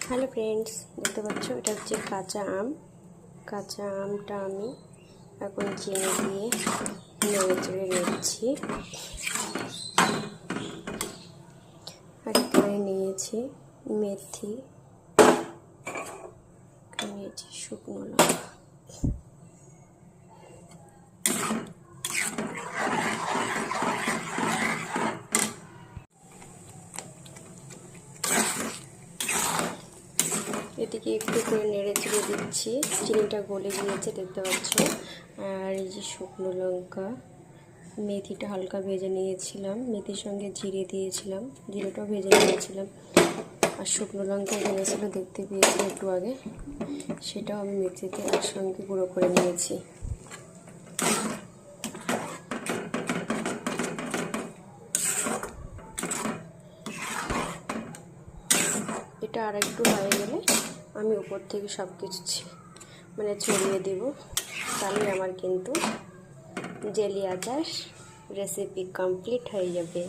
Hello friends, দেখতে পাচ্ছ এটা হচ্ছে কাঁচা আমটা আমি এখন চিনি দিয়ে নেড়ে চেড়ে নিচ্ছি। আর এখানে নিয়েছি মেথি, নিয়েছি শুকনো লঙ্কা। এদিকে একটু করে নেড়ে চেড়ে দিচ্ছি, চিনিটা গলে গিয়েছে দেখতে পাচ্ছ। আর এই যে শুকনো লঙ্কা, মেথিটা হালকা ভেজে নিয়েছিলাম, মেথির সঙ্গে জিরে দিয়েছিলাম, জিরেটাও ভেজে নিয়েছিলাম। আর শুকনো লঙ্কা ভেজেছিল দেখতে পেয়েছি একটু আগে, সেটাও আমি মিক্সিতে একসঙ্গে গুঁড়ো করে নিয়েছি। এটা আর একটু হয়ে গেলে আমি উপর থেকে সব কিছু ছড়িয়ে দেব। তাহলে আমার কিন্তু জেলি আচার রেসিপি কমপ্লিট হয়ে যাবে।